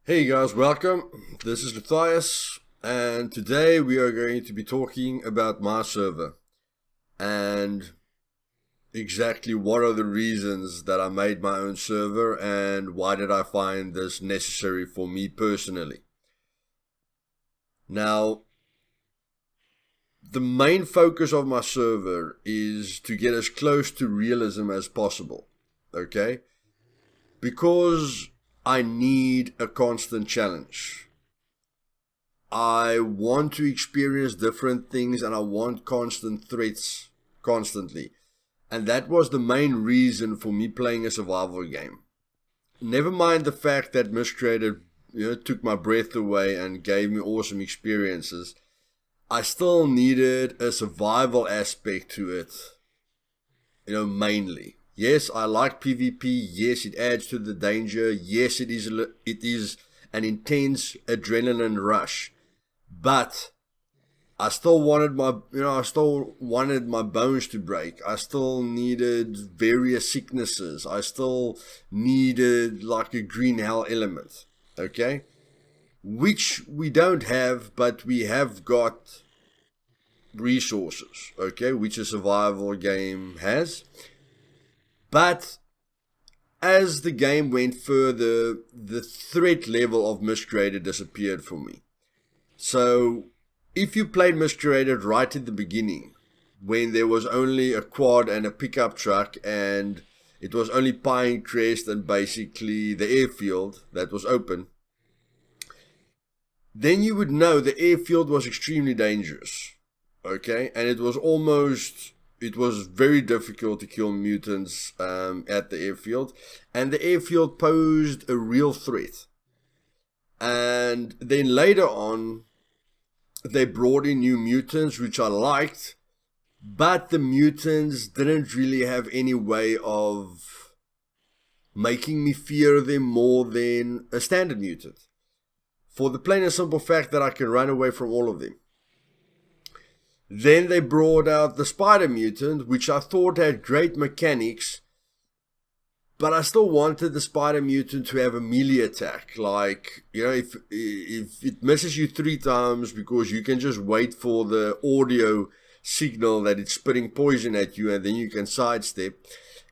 Hey guys, welcome. This is Luthais, and today we are going to be talking about my server and exactly what are the reasons that I made my own server and why did I find this necessary for me personally. Now, the main focus of my server is to get as close to realism as possible, okay? Because I need a constant challenge. I want to experience different things and I want constant threats constantly. And that was the main reason for me playing a survival game. Never mind the fact that Miscreated took my breath away and gave me awesome experiences. I still needed a survival aspect to it, mainly. Yes, I like PvP. Yes, it adds to the danger. Yes, it is an intense adrenaline rush. But I still wanted my bones to break. I still needed various sicknesses. I still needed like a green hell element. Okay? Which we don't have, but we have got resources. Okay? Which a survival game has. But as the game went further, the threat level of Miscreated disappeared for me. So, if you played Miscreated right at the beginning, when there was only a quad and a pickup truck, and it was only Pinecrest and basically the airfield that was open, then you would know the airfield was extremely dangerous. Okay? And it was very difficult to kill mutants at the airfield. And the airfield posed a real threat. And then later on, they brought in new mutants, which I liked. But the mutants didn't really have any way of making me fear them more than a standard mutant. For the plain and simple fact that I can run away from all of them. Then they brought out the spider mutant, which I thought had great mechanics, but I still wanted the spider mutant to have a melee attack. Like, if it misses you 3 times because you can just wait for the audio signal that it's spitting poison at you and then you can sidestep.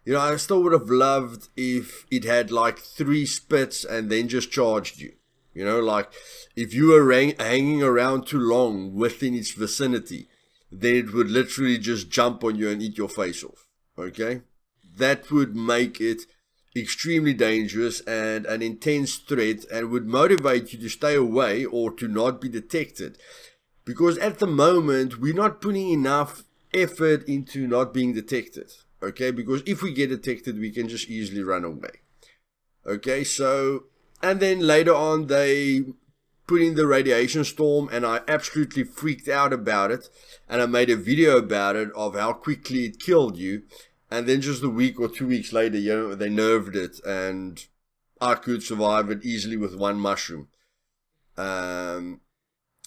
I still would have loved if it had like 3 spits and then just charged you. Like if you were hanging around too long within its vicinity, then it would literally just jump on you and eat your face off. Okay? That would make it extremely dangerous and an intense threat and would motivate you to stay away or to not be detected. Because at the moment, we're not putting enough effort into not being detected. Okay? Because if we get detected, we can just easily run away. Okay? So, and then later on, they put in the radiation storm and I absolutely freaked out about it. And I made a video about it of how quickly it killed you. And then just a week or 2 weeks later, they nerfed it and I could survive it easily with 1 mushroom. And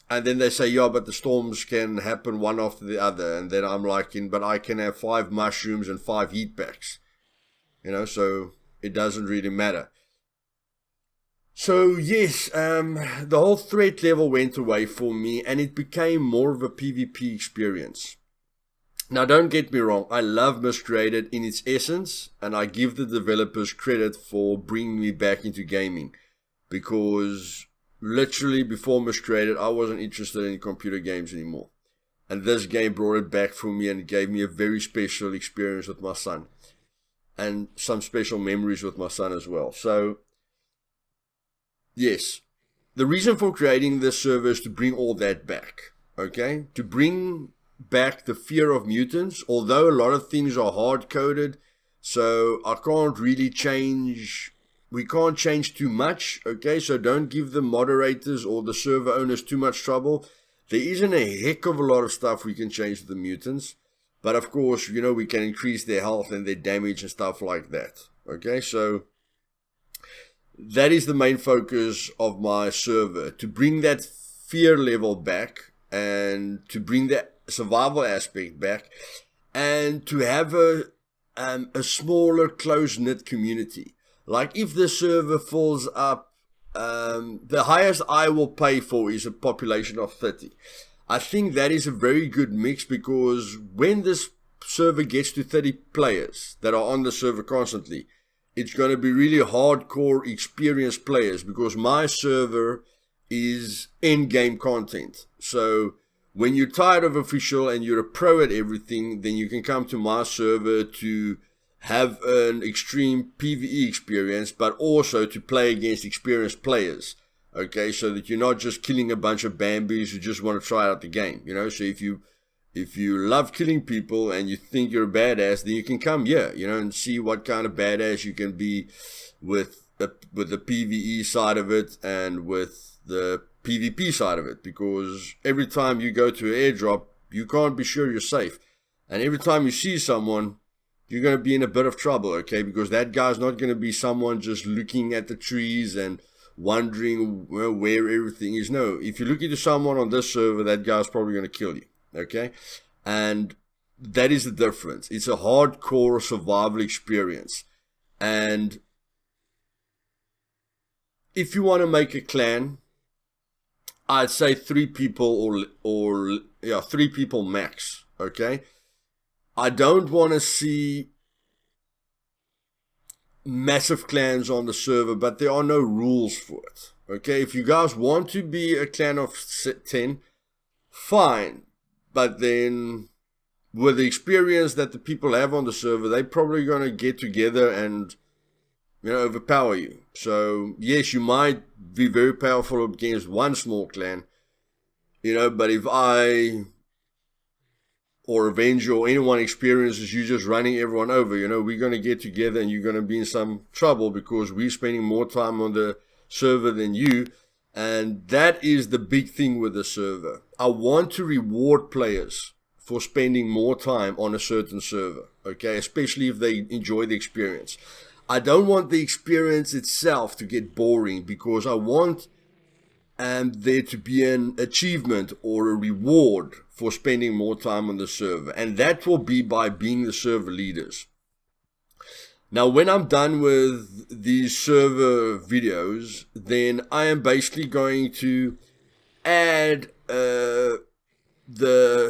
then they say, yeah, but the storms can happen one after the other. And then I'm like, but I can have 5 mushrooms and 5 heat packs. So it doesn't really matter. So yes, the whole threat level went away for me and it became more of a PvP experience. Now don't get me wrong, I love Miscreated in its essence and I give the developers credit for bringing me back into gaming. Because literally before Miscreated I wasn't interested in computer games anymore. And this game brought it back for me and gave me a very special experience with my son. And some special memories with my son as well. So yes, the reason for creating this server is to bring all that back, okay? To bring back the fear of mutants, although a lot of things are hard-coded, so I can't really change, we can't change too much, okay? So don't give the moderators or the server owners too much trouble. There isn't a heck of a lot of stuff we can change with the mutants, but of course, we can increase their health and their damage and stuff like that, okay? So that is the main focus of my server, to bring that fear level back and to bring that survival aspect back and to have a smaller close-knit community. Like if the server fills up the highest I will pay for is a population of 30. I think that is a very good mix, because when this server gets to 30 players that are on the server constantly, it's going to be really hardcore experienced players, because my server is in-game content. So when you're tired of official and you're a pro at everything, then you can come to my server to have an extreme PvE experience, but also to play against experienced players. Okay, so that you're not just killing a bunch of Bambies who just want to try out the game, you know. So if you love killing people and you think you're a badass, then you can come here, you know, and see what kind of badass you can be with the PvE side of it and with the PvP side of it. Because every time you go to an airdrop, you can't be sure you're safe, and every time you see someone, you're going to be in a bit of trouble, okay? Because that guy's not going to be someone just looking at the trees and wondering where everything is. No, if you look into someone on this server, that guy's probably going to kill you, okay? And that is the difference. It's a hardcore survival experience. And if you want to make a clan, I'd say 3 people or 3 people max, okay? I don't want to see massive clans on the server, but there are no rules for it. Okay, if you guys want to be a clan of 10, fine. But then, with the experience that the people have on the server, they're probably going to get together and, you know, overpower you. So, yes, you might be very powerful against one small clan, you know, but if I or Avenger or anyone experiences you just running everyone over, you know, we're going to get together and you're going to be in some trouble, because we're spending more time on the server than you. And that is the big thing with the server. I want to reward players for spending more time on a certain server, okay, especially if they enjoy the experience. I don't want the experience itself to get boring, because I want there to be an achievement or a reward for spending more time on the server, and that will be by being the server leaders. Now, when I'm done with these server videos, then I am basically going to add the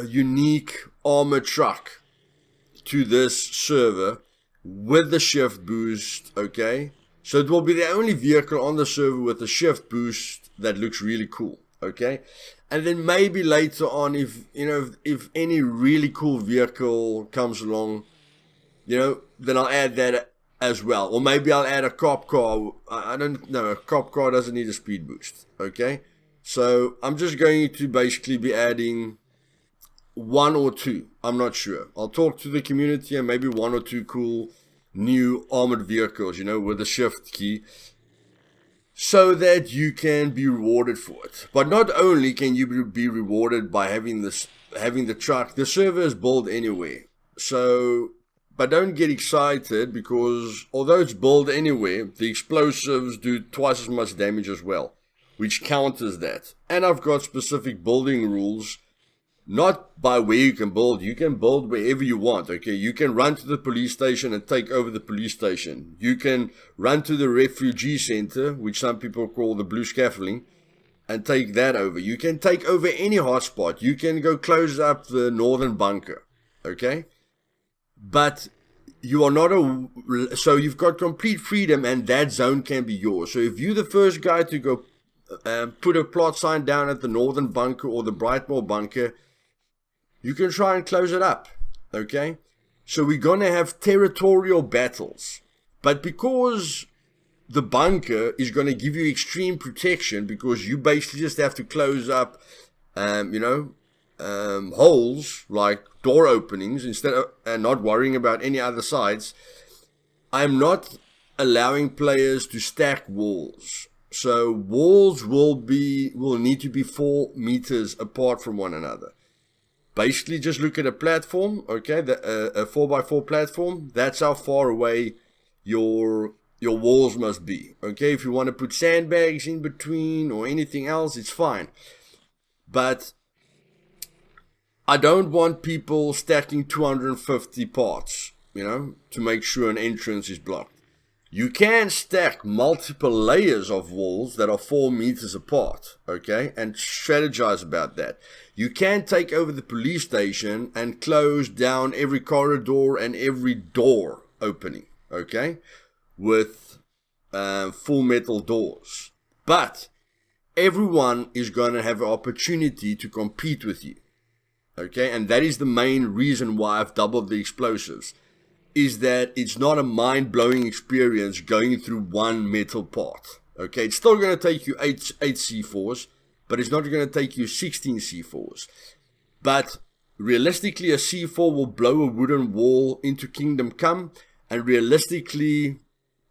unique armor truck to this server with the shift boost, okay? So it will be the only vehicle on the server with a shift boost that looks really cool, okay? And then maybe later on, if any really cool vehicle comes along, you know, then I'll add that as well. Or maybe I'll add a cop car. I don't know, a cop car doesn't need a speed boost, okay? So I'm just going to basically be adding 1 or 2. I'm not sure. I'll talk to the community, and maybe 1 or 2 cool new armored vehicles, you know, with a shift key, so that you can be rewarded for it. But not only can you be rewarded by having the truck, the server is built anyway. So, but don't get excited, because although it's built anywhere, the explosives do twice as much damage as well, which counters that. And I've got specific building rules. Not by where you can build wherever you want, okay? You can run to the police station and take over the police station. You can run to the refugee center, which some people call the blue scaffolding, and take that over. You can take over any hotspot. You can go close up the northern bunker, okay? But you are not so you've got complete freedom, and that zone can be yours. So if you're the first guy to go put a plot sign down at the northern bunker or the Brightmoor bunker, you can try and close it up, okay? So we're going to have territorial battles. But because the bunker is going to give you extreme protection, because you basically just have to close up, holes like door openings instead of, and not worrying about any other sides, I'm not allowing players to stack walls. So walls will need to be 4 meters apart from one another. Basically, just look at a platform, okay, a 4x4 platform. That's how far away your walls must be, okay? If you want to put sandbags in between or anything else, it's fine. But I don't want people stacking 250 parts, you know, to make sure an entrance is blocked. You can stack multiple layers of walls that are 4 meters apart, okay, and strategize about that. You can take over the police station and close down every corridor and every door opening, okay, with full metal doors. But everyone is going to have an opportunity to compete with you, okay, and that is the main reason why I've doubled the explosives. Is that it's not a mind-blowing experience going through one metal part. Okay, it's still going to take you 8 C4s, but it's not going to take you 16 C4s. But realistically, a C4 will blow a wooden wall into Kingdom Come, and realistically,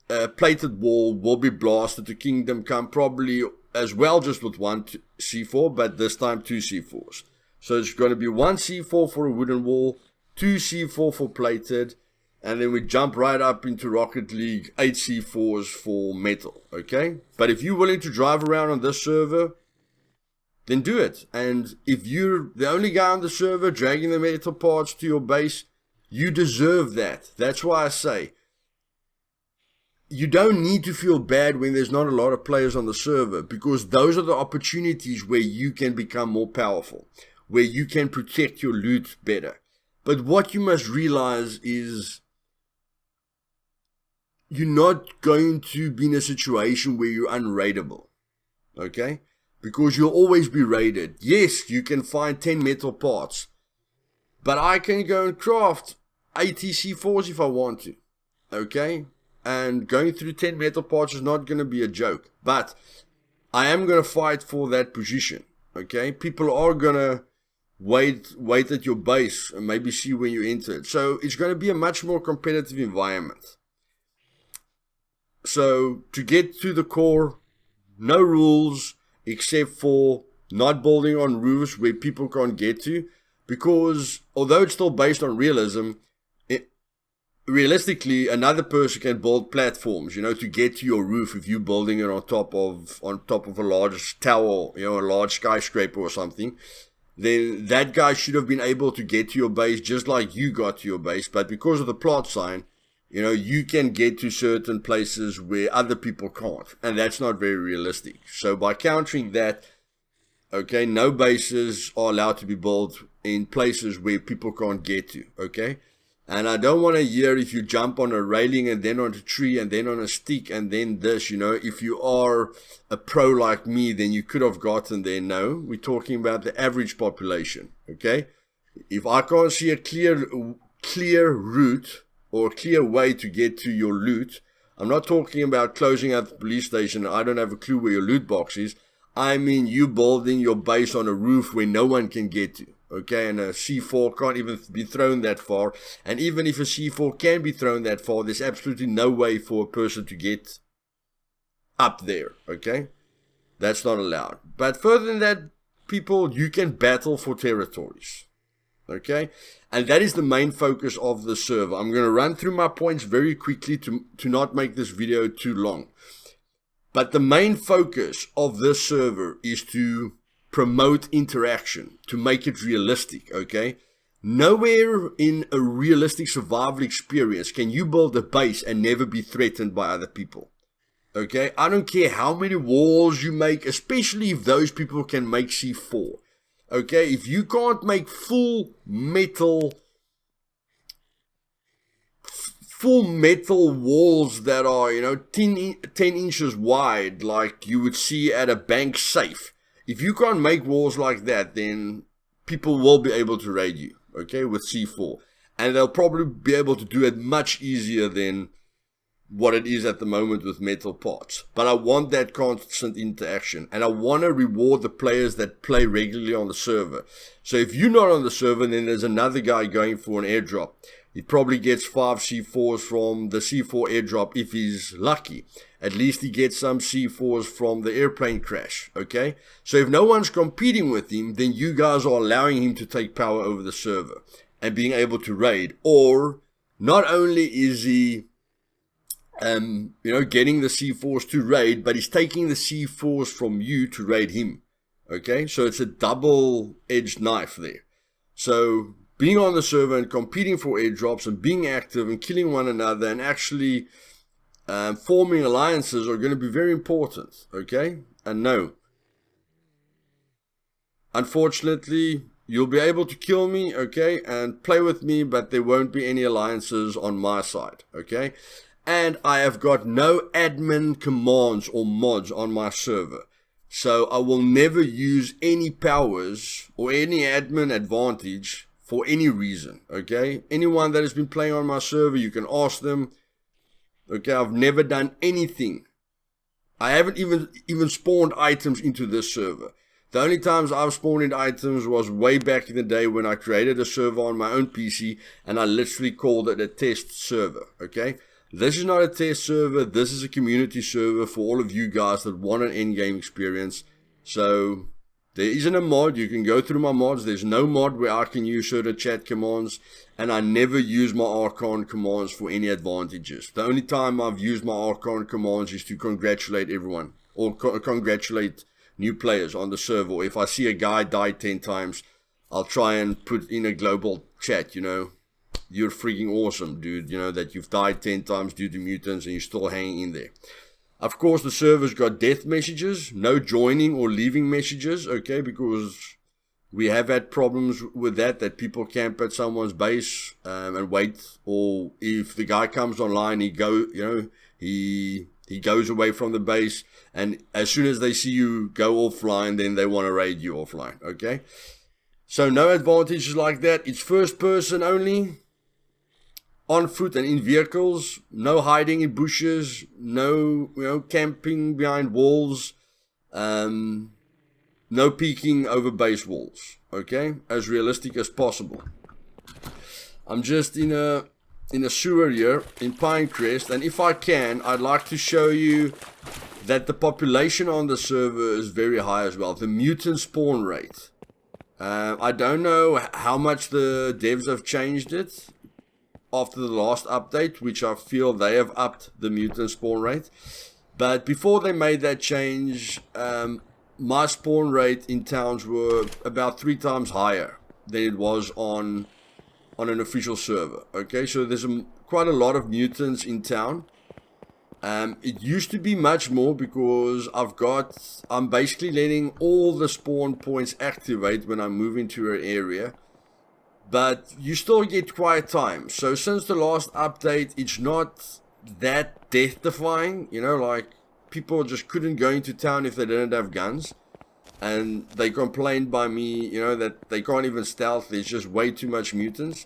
a plated wall will be blasted to Kingdom Come, probably as well, just with 1 C4, but this time 2 C4s. So it's going to be 1 C4 for a wooden wall, 2 C4 for plated, and then we jump right up into Rocket League, 8 C4s for metal, okay? But if you're willing to drive around on this server, then do it. And if you're the only guy on the server dragging the metal parts to your base, you deserve that. That's why I say, you don't need to feel bad when there's not a lot of players on the server, because those are the opportunities where you can become more powerful, where you can protect your loot better. But what you must realize is, you're not going to be in a situation where you're unraidable, okay? Because you'll always be raided. Yes, you can find 10 metal parts, but I can go and craft 80 C4s if I want to, okay? And going through 10 metal parts is not going to be a joke, but I am going to fight for that position, okay? People are going to wait at your base and maybe see when you enter it. So it's going to be a much more competitive environment. So to get to the core, no rules except for not building on roofs where people can't get to, because although it's still based on realism, realistically another person can build platforms, you know, to get to your roof if you're building it on top of a large tower, you know, a large skyscraper or something. Then that guy should have been able to get to your base just like you got to your base, but because of the plot sign, you know, you can get to certain places where other people can't, and that's not very realistic. So by countering that, okay, no bases are allowed to be built in places where people can't get to, okay? And I don't want to hear if you jump on a railing and then on a tree and then on a stick and then this, you know, if you are a pro like me, then you could have gotten there. No, we're talking about the average population, okay? If I can't see a clear route or a clear way to get to your loot, I'm not talking about closing out the police station and I don't have a clue where your loot box is. I mean you building your base on a roof where no one can get to, okay? And a C4 can't even be thrown that far. And even if a C4 can be thrown that far, there's absolutely no way for a person to get up there, okay? That's not allowed. But further than that, people, you can battle for territories, okay? And that is the main focus of the server. I'm going to run through my points very quickly to not make this video too long. But the main focus of this server is to promote interaction, to make it realistic, okay? Nowhere in a realistic survival experience can you build a base and never be threatened by other people, okay? I don't care how many walls you make, especially if those people can make C4. Okay, if you can't make full metal walls that are, you know, 10 inches wide, like you would see at a bank safe, if you can't make walls like that, then people will be able to raid you, okay, with C4. And they'll probably be able to do it much easier than what it is at the moment with metal parts. But I want that constant interaction, and I want to reward the players that play regularly on the server. So if you're not on the server, then there's another guy going for an airdrop. He probably gets 5 C4s from the C4 airdrop if he's lucky. At least he gets some C4s from the airplane crash, okay? So if no one's competing with him, then you guys are allowing him to take power over the server and being able to raid. Or not only is he you know, getting the C4s to raid, but he's taking the C4s from you to raid him, okay? So it's a double-edged knife there. So being on the server and competing for airdrops and being active and killing one another and actually forming alliances are going to be very important, okay? And no, unfortunately, you'll be able to kill me, okay, and play with me, but there won't be any alliances on my side, okay? And I have got no admin commands or mods on my server. So I will never use any powers or any admin advantage for any reason, okay? Anyone that has been playing on my server, you can ask them, okay? I've never done anything. I haven't even spawned items into this server. The only times I've spawned in items was way back in the day when I created a server on my own PC and I literally called it a test server, okay? This is not a test server. This is a community server for all of you guys that want an endgame experience. So there isn't a mod. You can go through my mods. There's no mod where I can use certain chat commands, and I never use my Archon commands for any advantages. The only time I've used my Archon commands is to congratulate everyone or congratulate new players on the server. Or if I see a guy die 10 times, I'll try and put in a global chat, you know. You're freaking awesome, dude, you know, that you've died 10 times due to mutants and you're still hanging in there. Of course, the server's got death messages, no joining or leaving messages, okay, because we have had problems with that people camp at someone's base and wait, or if the guy comes online, he goes away from the base, and as soon as they see you go offline, then they want to raid you offline, okay? So no advantages like that. It's first person only. On foot and in vehicles, no hiding in bushes, no camping behind walls, no peeking over base walls, okay? As realistic as possible. I'm just in a sewer here in Pinecrest, and if I can, I'd like to show you that the population on the server is very high as well. The mutant spawn rate. I don't know how much the devs have changed it after the last update, which I feel they have upped the mutant spawn rate. But before they made that change, my spawn rate in towns were about 3 times higher than it was on an official server. Okay, so there's quite a lot of mutants in town. It used to be much more because I'm basically letting all the spawn points activate when I move into an area. But you still get quiet time. So since the last update, it's not that death-defying. You know, like people just couldn't go into town if they didn't have guns. And they complained by me, you know, that they can't even stealth. There's just way too much mutants.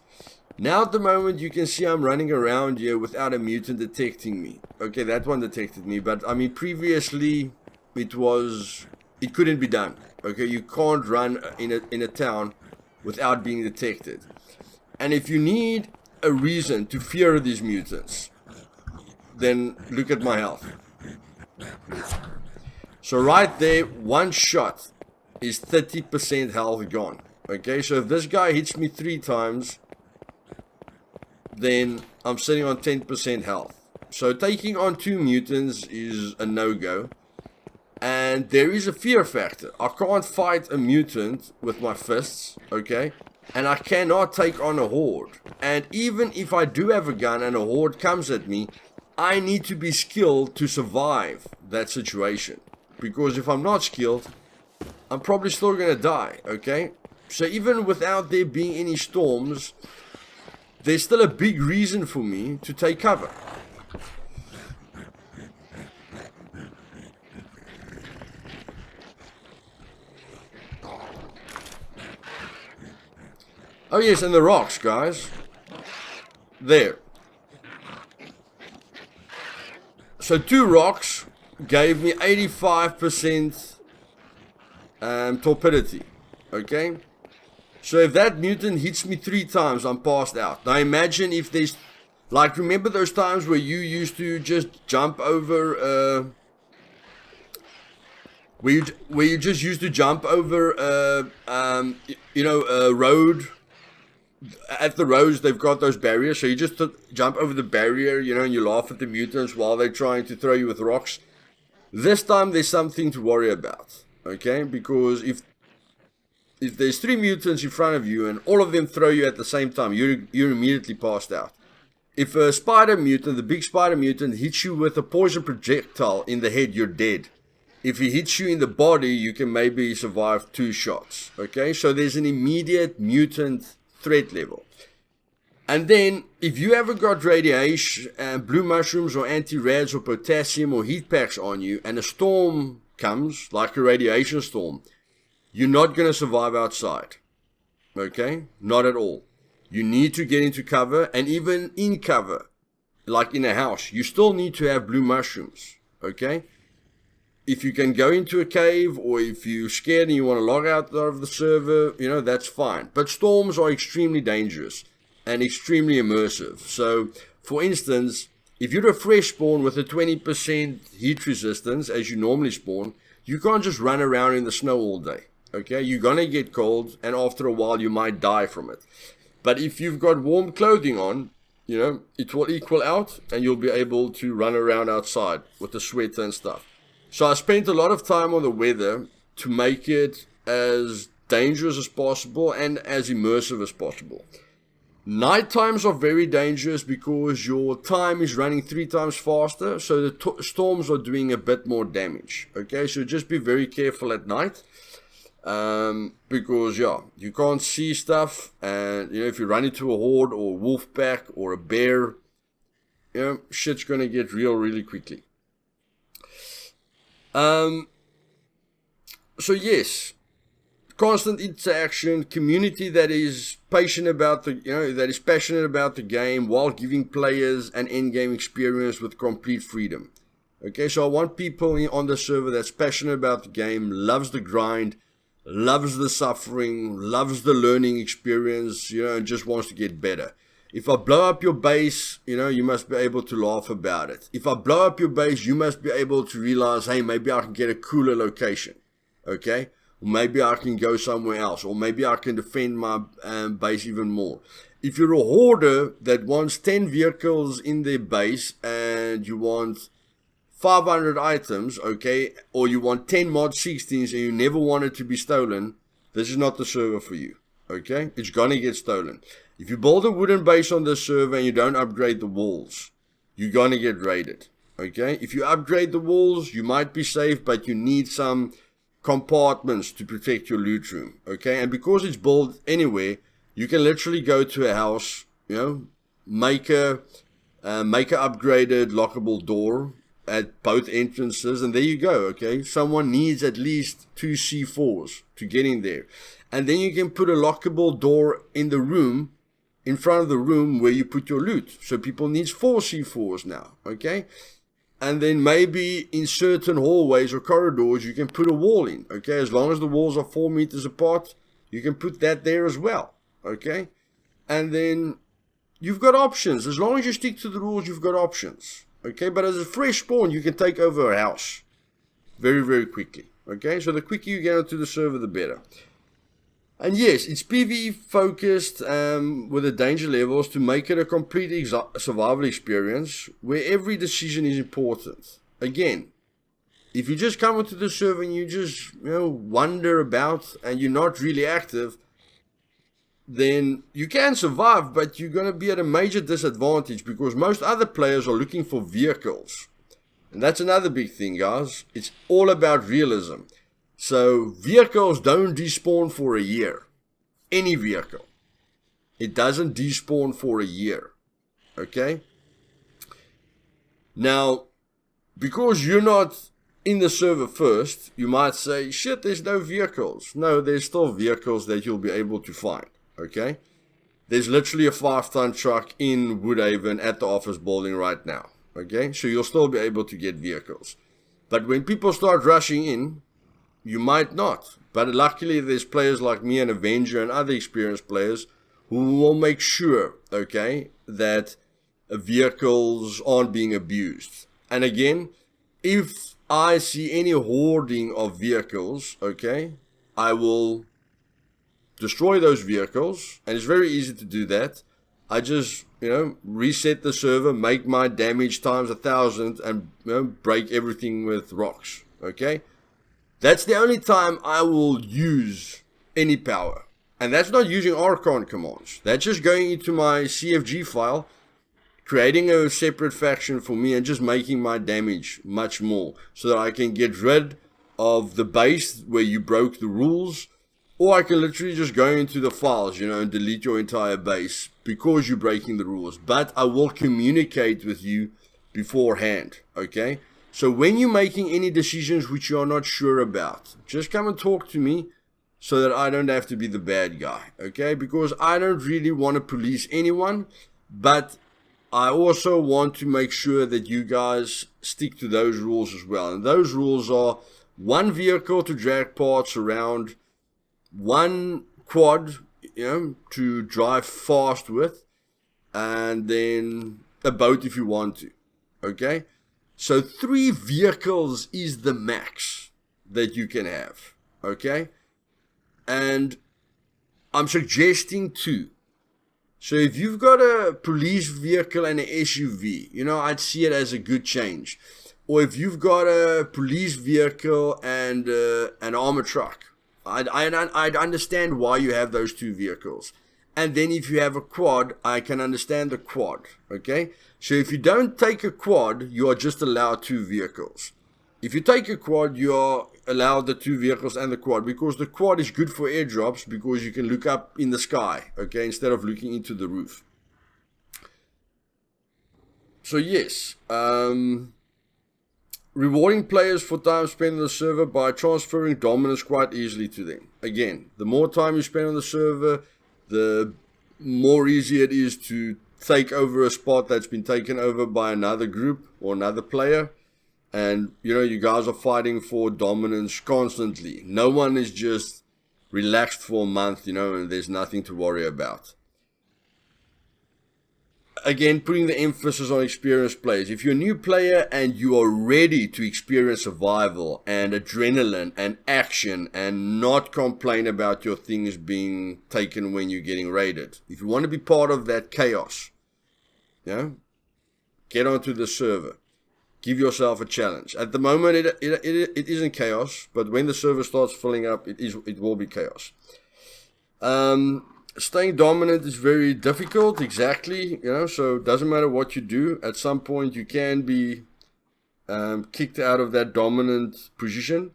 Now at the moment, you can see I'm running around here without a mutant detecting me. Okay, that one detected me. But, I mean, previously, it couldn't be done. Okay, you can't run in a town without being detected. And if you need a reason to fear these mutants, then look at my health. So right there, one shot is 30% health gone. Okay, so if this guy hits me 3 times, then I'm sitting on 10% health. So taking on 2 mutants is a no-go. And there is a fear factor. I can't fight a mutant with my fists, okay? And I cannot take on a horde. And even if I do have a gun and a horde comes at me, I need to be skilled to survive that situation. Because if I'm not skilled, I'm probably still gonna die, okay? So even without there being any storms, there's still a big reason for me to take cover. Oh yes, and the rocks, guys. There. So 2 rocks gave me 85% torpidity. Okay? So if that mutant hits me 3 times, I'm passed out. Now imagine if there's... Like, remember those times where you used to just jump over... where you just used to jump over a road. At the roads, they've got those barriers, so you just jump over the barrier, you know, and you laugh at the mutants while they're trying to throw you with rocks. This time, there's something to worry about, okay? Because if there's 3 mutants in front of you and all of them throw you at the same time, you're immediately passed out. If a spider mutant, the big spider mutant, hits you with a poison projectile in the head, you're dead. If he hits you in the body, you can maybe survive 2 shots. Okay, so there's an immediate mutant threat level. And then, if you ever got radiation, blue mushrooms or anti-rads or potassium or heat packs on you, and a storm comes, like a radiation storm, you're not going to survive outside. Okay? Not at all. You need to get into cover, and even in cover, like in a house, you still need to have blue mushrooms. Okay? If you can go into a cave, or if you're scared and you want to log out of the server, you know, that's fine. But storms are extremely dangerous and extremely immersive. So, for instance, if you're a fresh spawn with a 20% heat resistance, as you normally spawn, you can't just run around in the snow all day. Okay, you're gonna get cold, and after a while you might die from it. But if you've got warm clothing on, you know, it will equal out, and you'll be able to run around outside with the sweater and stuff. So I spent a lot of time on the weather to make it as dangerous as possible and as immersive as possible. Night times are very dangerous because your time is running 3 times faster, so the storms are doing a bit more damage. Okay, so just be very careful at night, because yeah, you can't see stuff, and you know, if you run into a horde or a wolf pack or a bear, you know, shit's gonna get real really quickly. So yes, constant interaction, community that is passionate about the game, while giving players an end-game experience with complete freedom. Okay, so I want people on the server that's passionate about the game, loves the grind, loves the suffering, loves the learning experience, you know, and just wants to get better. If I blow up your base, you know, you must be able to laugh about it. If I blow up your base, you must be able to realize, hey, maybe I can get a cooler location. Okay? Or maybe I can go somewhere else. Or maybe I can defend my base even more. If you're a hoarder that wants 10 vehicles in their base and you want 500 items, okay, or you want 10 mod 16s and you never want it to be stolen, this is not the server for you. Okay? It's gonna get stolen. If you build a wooden base on this server and you don't upgrade the walls, you're gonna get raided. Okay? If you upgrade the walls, you might be safe, but you need some compartments to protect your loot room. Okay? And because it's built anywhere, you can literally go to a house, you know, make a upgraded lockable door at both entrances, and there you go. Okay? Someone needs at least 2 C4s to get in there. And then you can put a lockable door in the room, in front of the room where you put your loot. So people need 4 C4s now, okay? And then maybe in certain hallways or corridors, you can put a wall in, okay? As long as the walls are 4 meters apart, you can put that there as well, okay? And then you've got options. As long as you stick to the rules, you've got options, okay? But as a fresh spawn, you can take over a house very, very quickly, okay? So the quicker you get onto the server, the better. And yes, it's PvE focused with the danger levels to make it a complete survival experience where every decision is important. Again, if you just come onto the server and you just, you know, wander about and you're not really active, then you can survive, but you're going to be at a major disadvantage because most other players are looking for vehicles. And that's another big thing, guys. It's all about realism. So vehicles don't despawn for a year. Any vehicle. It doesn't despawn for a year. Okay? Now, because you're not in the server first, you might say, shit, there's no vehicles. No, there's still vehicles that you'll be able to find. Okay? There's literally a 5-ton truck in Woodhaven at the office building right now. Okay? So you'll still be able to get vehicles. But when people start rushing in, you might not. But luckily there's players like me and Avenger and other experienced players who will make sure, okay, that vehicles aren't being abused. And again, if I see any hoarding of vehicles, okay, I will destroy those vehicles. And it's very easy to do that. I just, you know, reset the server, make my damage times 1,000 and, you know, break everything with rocks, okay? That's the only time I will use any power. And that's not using Archon commands. That's just going into my CFG file, creating a separate faction for me and just making my damage much more so that I can get rid of the base where you broke the rules, or I can literally just go into the files, you know, and delete your entire base because you're breaking the rules. But I will communicate with you beforehand, okay? So when you're making any decisions which you're not sure about, just come and talk to me so that I don't have to be the bad guy, okay? Because I don't really want to police anyone, but I also want to make sure that you guys stick to those rules as well. And those rules are 1 vehicle to drag parts around, 1 quad, you know, to drive fast with, and then a boat if you want to, okay? So 3 vehicles is the max that you can have, okay? And I'm suggesting 2. So if you've got a police vehicle and an SUV, you know, I'd see it as a good change. Or if you've got a police vehicle and an armor truck, I'd understand why you have those 2 vehicles. And then if you have a quad, I can understand the quad, okay? So if you don't take a quad, you are just allowed 2 vehicles. If you take a quad, you are allowed the 2 vehicles and the quad, because the quad is good for airdrops because you can look up in the sky, okay, instead of looking into the roof. So yes, rewarding players for time spent on the server by transferring dominance quite easily to them. Again, the more time you spend on the server, the more easy it is to take over a spot that's been taken over by another group or another player. And, you know, you guys are fighting for dominance constantly. No one is just relaxed for a month, you know, and there's nothing to worry about. Again, putting the emphasis on experienced players. If you're a new player and you are ready to experience survival and adrenaline and action and not complain about your things being taken when you're getting raided. If you want to be part of that chaos, you know, get onto the server. Give yourself a challenge. At the moment, it isn't chaos, but when the server starts filling up, it will be chaos. Staying dominant is very difficult, exactly, you know, so it doesn't matter what you do. At some point, you can be kicked out of that dominant position.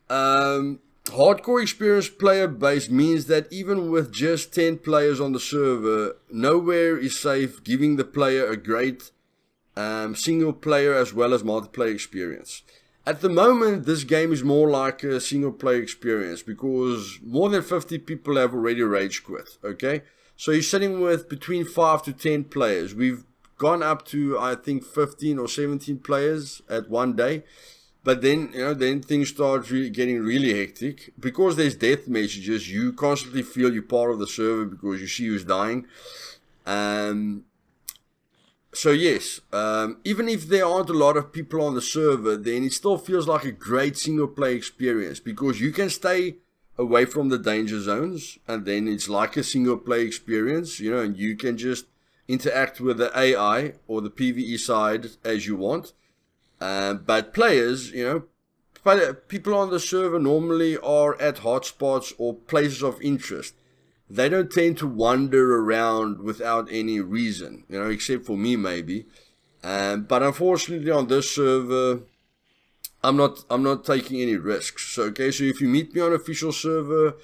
Hardcore experienced player base means that even with just 10 players on the server, nowhere is safe, giving the player a great single player as well as multiplayer experience. At the moment, this game is more like a single player experience because more than 50 people have already rage quit, okay? So you're sitting with between 5 to 10 players. We've gone up to, I think, 15 or 17 players at one day. But then, you know, then things start getting really hectic. Because there's death messages, you constantly feel you're part of the server because you see who's dying. So yes, even if there aren't a lot of people on the server, then it still feels like a great single player experience because you can stay away from the danger zones and then it's like a single player experience, you know, and you can just interact with the AI or the PvE side as you want. But players, you know, people on the server normally are at hotspots or places of interest. They don't tend to wander around without any reason, you know, except for me maybe. But unfortunately on this server, I'm not taking any risks. So, okay, so if you meet me on an official server,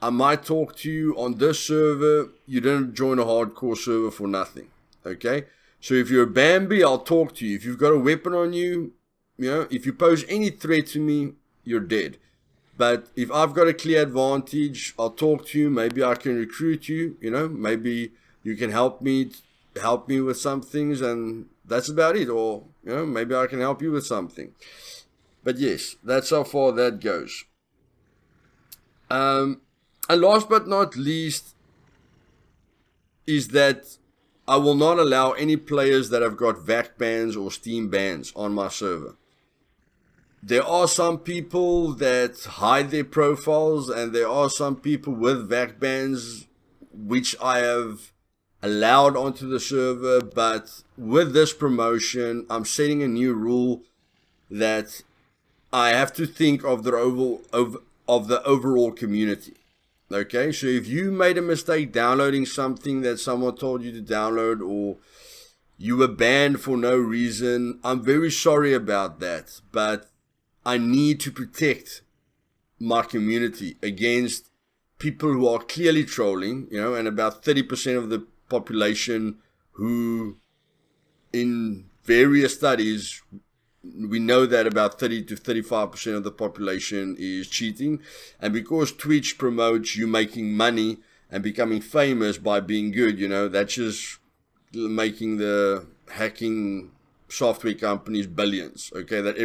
I might talk to you. On this server, you didn't join a hardcore server for nothing, okay? So if you're a Bambi, I'll talk to you. If you've got a weapon on you, you know, if you pose any threat to me, you're dead. But if I've got a clear advantage, I'll talk to you. Maybe I can recruit you, you know, maybe you can help me with some things and that's about it. Or, you know, maybe I can help you with something. But yes, that's how far that goes. And last but not least is that I will not allow any players that have got VAC bans or Steam bans on my server. There are some people that hide their profiles and there are some people with VAC bans which I have allowed onto the server, but with this promotion I'm setting a new rule that I have to think of the overall community. Okay, so if you made a mistake downloading something that someone told you to download, or you were banned for no reason. I'm very sorry about that, but I need to protect my community against people who are clearly trolling, and about 30% of the population who, in various studies, we know that about 30 to 35% of the population is cheating. And because Twitch promotes you making money and becoming famous by being good, that's just making the hacking software companies billions, okay? That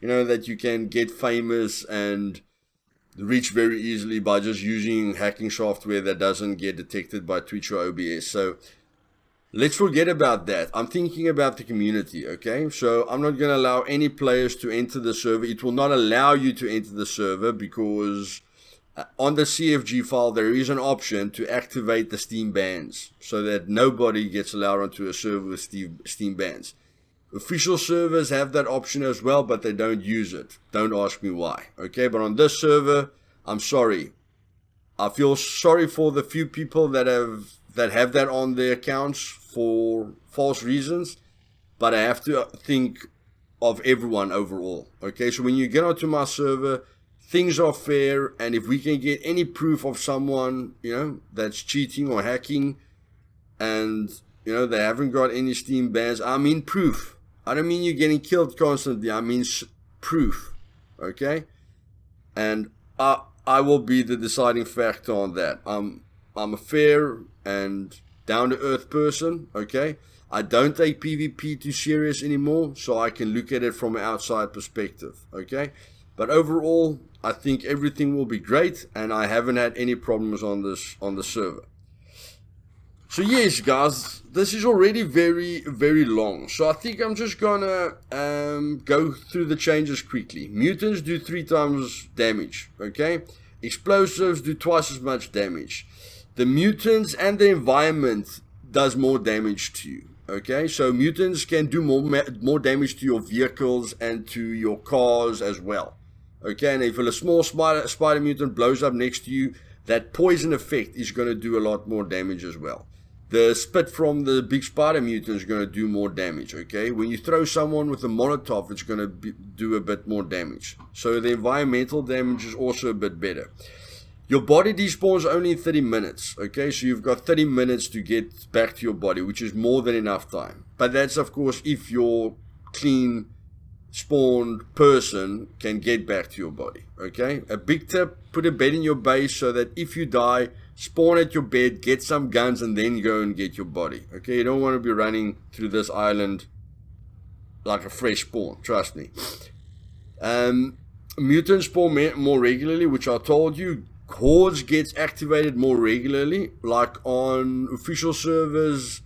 that you can get famous and reach very easily by just using hacking software that doesn't get detected by Twitch or OBS. So let's forget about that. I'm thinking about the community, okay? So I'm not going to allow any players to enter the server. It will not allow you to enter the server because on the CFG file, there is an option to activate the Steam bans so that nobody gets allowed onto a server with Steam bans. Official servers have that option as well, but they don't use it. Don't ask me why, okay? But on this server, I'm sorry. I feel sorry for the few people that have that on their accounts for false reasons, but I have to think of everyone overall, okay? So when you get onto my server, things are fair, and if we can get any proof of someone, that's cheating or hacking, and, they haven't got any Steam bans, I mean proof. I don't mean you're getting killed constantly, I mean proof, okay? And I will be the deciding factor on that. I'm a fair and down-to-earth person, okay? I don't take PvP too serious anymore, so I can look at it from an outside perspective, okay? But overall, I think everything will be great, and I haven't had any problems on the server. So yes, guys, this is already very, very long. So I think I'm just gonna go through the changes quickly. Mutants do 3 times damage, okay? Explosives do twice as much damage. The mutants and the environment does more damage to you, okay? So mutants can do more damage to your vehicles and to your cars as well, okay? And if a small spider mutant blows up next to you, that poison effect is going to do a lot more damage as well. The spit from the big spider mutant is going to do more damage, okay? When you throw someone with a Molotov, it's going to do a bit more damage. So the environmental damage is also a bit better. Your body despawns only in 30 minutes, okay? So you've got 30 minutes to get back to your body, which is more than enough time. But that's, of course, if your clean spawned person can get back to your body, okay? A big tip, put a bed in your base so that if you die, spawn at your bed, get some guns, and then go and get your body, okay? You don't want to be running through this island like a fresh spawn, trust me. Mutants spawn more regularly, which I told you. Hordes gets activated more regularly, like on official servers.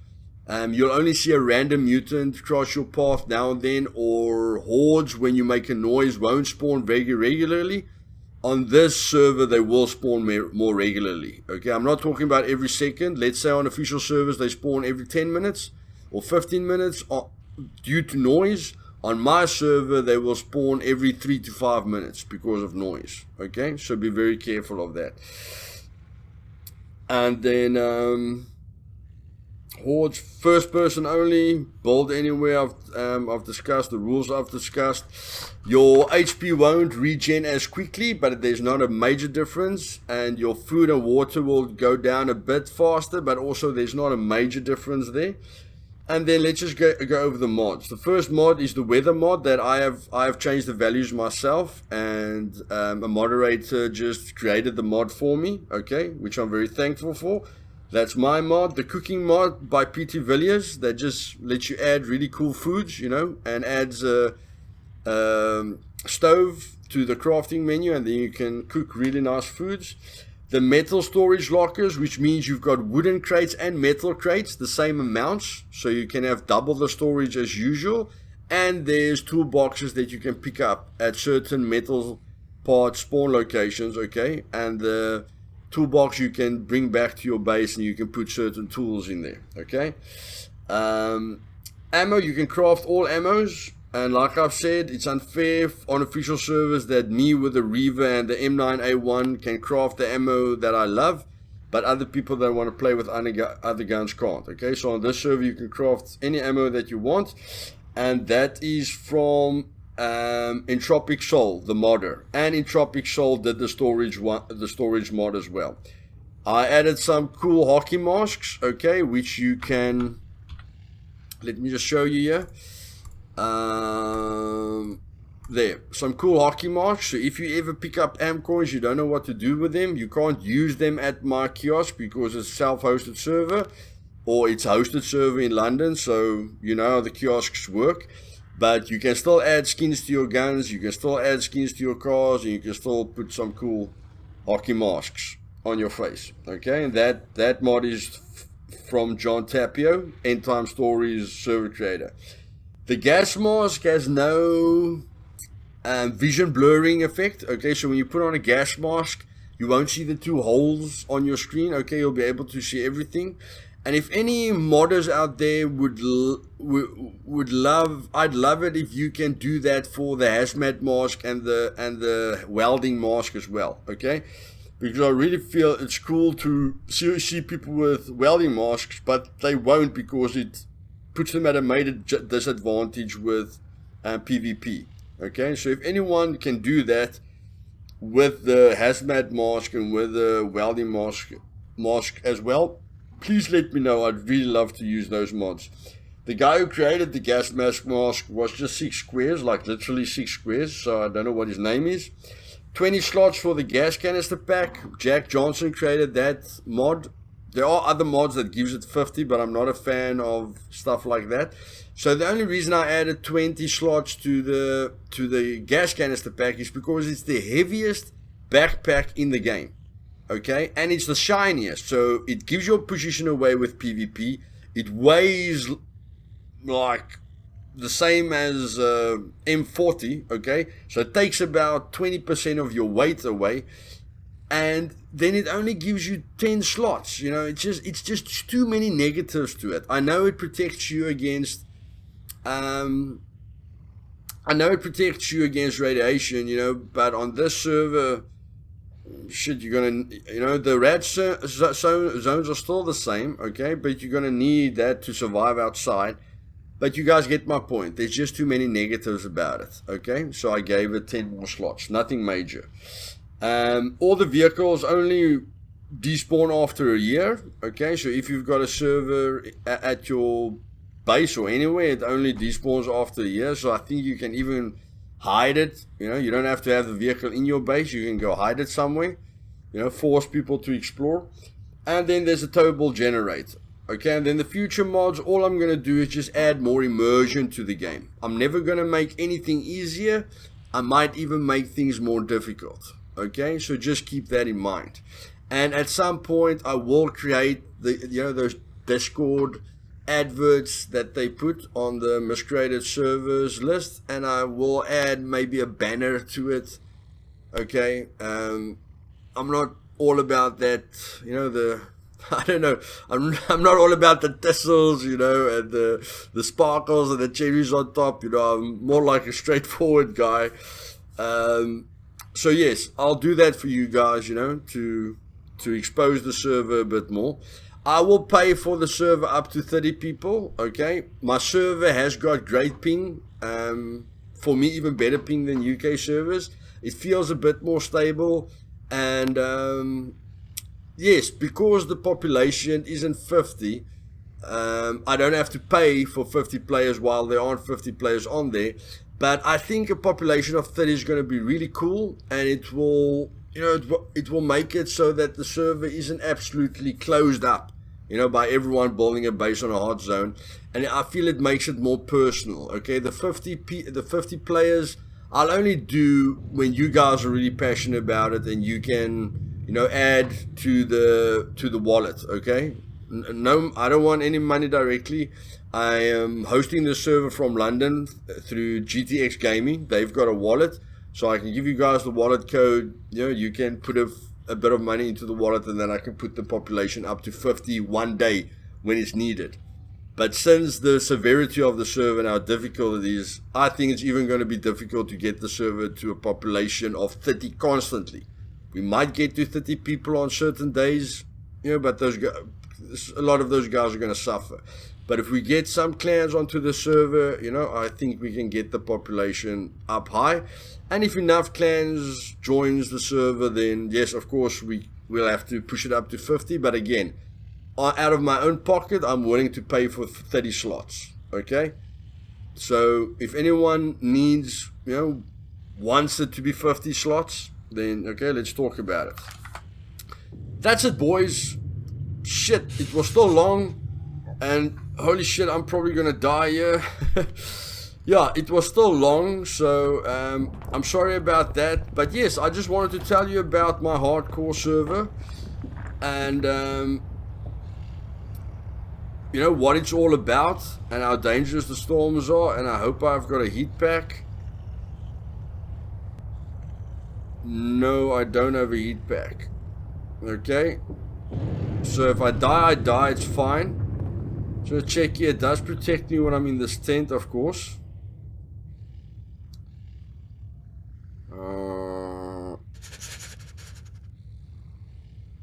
You'll only see a random mutant cross your path now and then, or hordes, when you make a noise, won't spawn very regularly. On this server, they will spawn more regularly, okay? I'm not talking about every second. Let's say on official servers, they spawn every 10 minutes or 15 minutes due to noise. On my server, they will spawn every 3 to 5 minutes because of noise, okay? So be very careful of that. And then hordes, first person only, build anywhere. I've discussed the rules. I've discussed your HP won't regen as quickly, but there's not a major difference, and your food and water will go down a bit faster, but also there's not a major difference there. And then let's just go over the mods. The first mod is the weather mod that I have changed the values myself, and a moderator just created the mod for me, okay, which I'm very thankful for. That's my mod. The cooking mod by PT Villiers that just lets you add really cool foods, and adds a stove to the crafting menu, and then you can cook really nice foods. The metal storage lockers, which means you've got wooden crates and metal crates, the same amounts, so you can have double the storage as usual. And there's toolboxes that you can pick up at certain metal part spawn locations, okay? And the toolbox you can bring back to your base, and you can put certain tools in there, okay? Ammo, you can craft all ammos. And like I've said, it's unfair on official servers that me with the Reaver and the M9A1 can craft the ammo that I love. but other people that want to play with other guns can't. Okay, so on this server you can craft any ammo that you want, and that is from Entropic Soul, the modder, and Entropic Soul did the storage mod as well. I added some cool hockey masks, okay, which you can, let me just show you here. There, some cool hockey masks. So if you ever pick up amp coins, you don't know what to do with them, you can't use them at my kiosk because it's a self-hosted server, or it's a hosted server in London, so you know how the kiosks work. But you can still add skins to your guns, you can still add skins to your cars, and you can still put some cool hockey masks on your face. Okay, and that mod is from John Tapio, End Time Stories server creator. The gas mask has no vision blurring effect. Okay, so when you put on a gas mask, you won't see the two holes on your screen. Okay, you'll be able to see everything. And if any modders out there would love, I'd love it if you can do that for the hazmat mask and the welding mask as well. Okay, because I really feel it's cool to see people with welding masks, but they won't because it puts them at a major disadvantage with PvP. Okay, so if anyone can do that with the hazmat mask and with the welding mask as well, please let me know. I'd really love to use those mods. The guy who created the gas mask was just 6 squares, like literally 6 squares, so I don't know what his name is. 20 slots for the gas canister pack. Jack Johnson created that mod. There are other mods that gives it 50, but I'm not a fan of stuff like that. So the only reason I added 20 slots to the gas canister pack is because it's the heaviest backpack in the game. Okay, and it's the shiniest, so it gives your position away with PvP. It weighs like the same as M40, okay, so it takes about 20% of your weight away, and then it only gives you 10 slots. You know, it's just too many negatives to it. I know it protects you against radiation, you know, but on this server, shit, you're gonna, you know, the red zones are still the same, okay, but you're gonna need that to survive outside. But you guys get my point. There's just too many negatives about it, okay? So I gave it 10 more slots, nothing major. All the vehicles only despawn after a year, okay? So if you've got a server at your base or anywhere, it only despawns after a year. So I think you can even hide it. You know, you don't have to have the vehicle in your base. You can go hide it somewhere, you know, force people to explore. And then there's a towable generator. Okay, and then the future mods, all I'm going to do is just add more immersion to the game. I'm never going to make anything easier. I might even make things more difficult. Okay, so just keep that in mind. And at some point, I will create the, you know, those Discord adverts that they put on the Miscreated servers list, and I will add maybe a banner to it. Okay, I'm not all about that, you know, I don't know, I'm not all about the thistles, you know, and the sparkles and the cherries on top, you know. I'm more like a straightforward guy. So yes, I'll do that for you guys, you know, to expose the server a bit more. I will pay for the server up to 30 people, okay. My server has got great ping, for me even better ping than UK servers. It feels a bit more stable, and yes, because the population isn't 50, I don't have to pay for 50 players while there aren't 50 players on there. But I think a population of 30 is going to be really cool, and it will, you know, it will make it so that the server isn't absolutely closed up, you know, by everyone building a base on a hot zone. And I feel it makes it more personal. Okay, the 50 players I'll only do when you guys are really passionate about it, and you can, you know, add to the wallet. Okay, no, I don't want any money directly. I am hosting the server from London through GTX Gaming. They've got a wallet, so I can give you guys the wallet code. You know, you can put a bit of money into the wallet, and then I can put the population up to 50 one day when it's needed. But since the severity of the server and how difficult it is, I think it's even going to be difficult to get the server to a population of 30 constantly. We might get to 30 people on certain days, but those guys, a lot of those guys are going to suffer. But if we get some clans onto the server, I think we can get the population up high. And if enough clans joins the server, then yes, of course, we'll have to push it up to 50. But again, out of my own pocket, I'm willing to pay for 30 slots. Okay? So if anyone needs, wants it to be 50 slots, then okay, let's talk about it. That's it, boys. Shit, it was still long. And holy shit, I'm probably gonna die here. Yeah, it was still long, so I'm sorry about that. But yes, I just wanted to tell you about my hardcore server and what it's all about and how dangerous the storms are. And I hope I've got a heat pack. No, I don't have a heat pack. Okay, so if I die, it's fine. So check here, it does protect me when I'm in this tent, of course.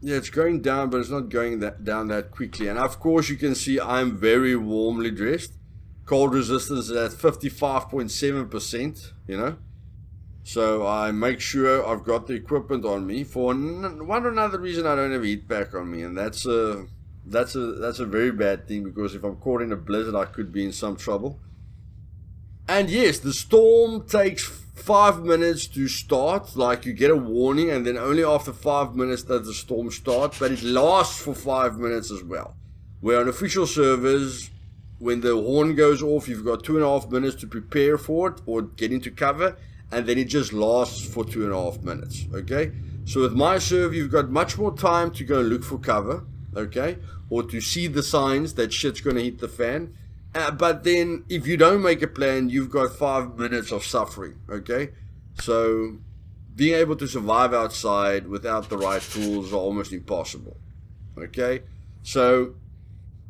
Yeah, it's going down, but it's not going down that quickly. And of course, you can see I'm very warmly dressed. Cold resistance is at 55.7%, So I make sure I've got the equipment on me. For one or another reason, I don't have a heat pack on me, and that's a very bad thing, because if I'm caught in a blizzard, I could be in some trouble. And yes, the storm takes 5 minutes to start. Like, you get a warning, and then only after 5 minutes does the storm start. But it lasts for 5 minutes as well. Where on official servers, when the horn goes off, you've got 2.5 minutes to prepare for it or get into cover, and then it just lasts for 2.5 minutes. Okay, so with my server, you've got much more time to go and look for cover. Okay, or to see the signs that shit's gonna hit the fan. But then if you don't make a plan, you've got 5 minutes of suffering. Okay, so being able to survive outside without the right tools are almost impossible. Okay, so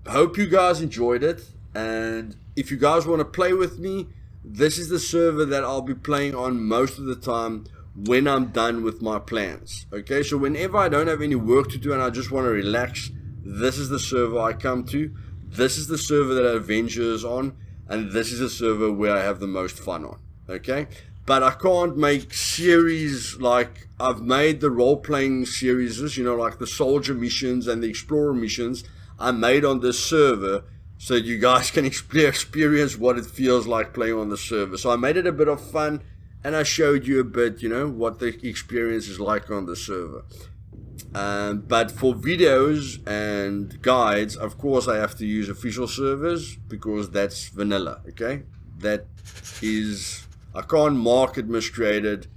I hope you guys enjoyed it, and if you guys want to play with me, this is the server that I'll be playing on most of the time when I'm done with my plans. Okay, so whenever I don't have any work to do and I just want to relax, this is the server I come to. This is the server that Avenger is on, and this is the server where I have the most fun on. Okay, but I can't make series like I've made the role-playing series, like the soldier missions and the explorer missions I made on this server, so you guys can experience what it feels like playing on the server. So I made it a bit of fun, and I showed you a bit, what the experience is like on the server. But for videos and guides, of course, I have to use official servers, because that's vanilla, okay? That is, I can't market Miscreated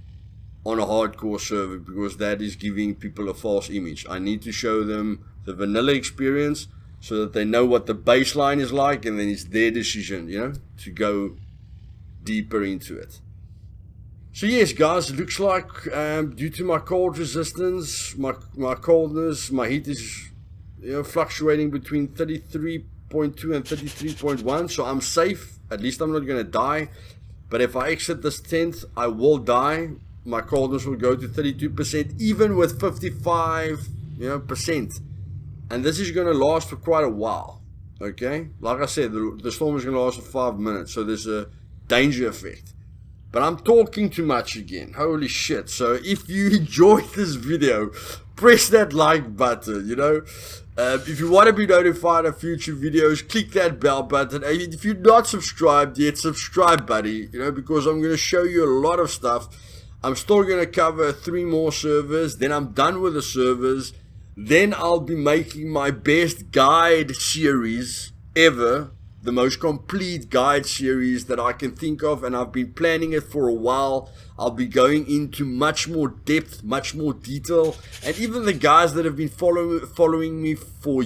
on a hardcore server, because that is giving people a false image. I need to show them the vanilla experience so that they know what the baseline is like, and then it's their decision, to go deeper into it. So yes, guys, it looks like due to my cold resistance, my coldness, my heat is fluctuating between 33.2 and 33.1, so I'm safe. At least I'm not going to die. But if I exit this tent, I will die. My coldness will go to 32%, even with 55% and this is going to last for quite a while. Okay, like I said, the storm is going to last for 5 minutes, so there's a danger effect. But I'm talking too much again. Holy shit. So if you enjoyed this video, press that like button, if you want to be notified of future videos, click that bell button. And if you're not subscribed yet, subscribe, buddy, because I'm going to show you a lot of stuff. I'm still going to cover 3 more servers, then I'm done with the servers. Then I'll be making my best guide series ever. The most complete guide series that I can think of, and I've been planning it for a while. I'll be going into much more depth, much more detail, and even the guys that have been following me for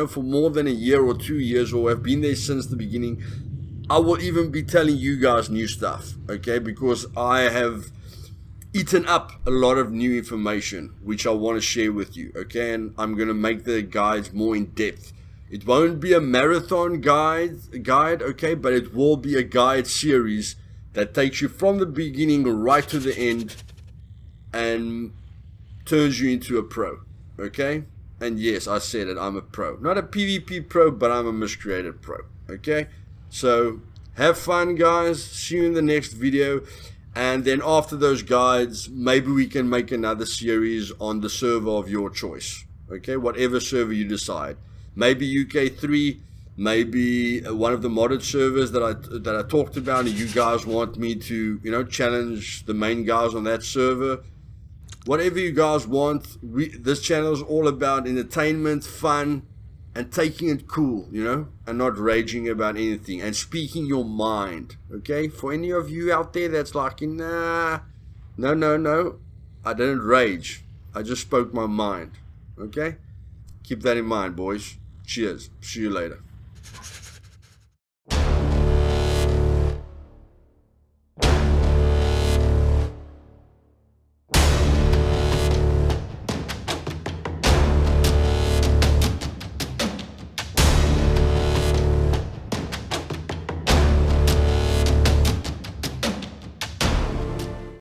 for more than a year or 2 years, or have been there since the beginning, I will even be telling you guys new stuff, okay? Because I have eaten up a lot of new information which I want to share with you, okay? And I'm going to make the guides more in depth. It won't be a marathon guide, okay, but it will be a guide series that takes you from the beginning right to the end and turns you into a pro, okay? And yes, I said it, I'm a pro. Not a PvP pro, but I'm a Miscreated pro. Okay? So, have fun, guys. See you in the next video. And then after those guides, maybe we can make another series on the server of your choice. Okay? Whatever server you decide. Maybe UK3, maybe one of the modded servers that I talked about, and you guys want me to, you know, challenge the main guys on that server. Whatever you guys want. This channel is all about entertainment, fun, and taking it cool, you know, and not raging about anything, and speaking your mind. Okay? For any of you out there that's like, nah, no, I didn't rage. I just spoke my mind. Okay? Keep that in mind, boys. Cheers. See you later.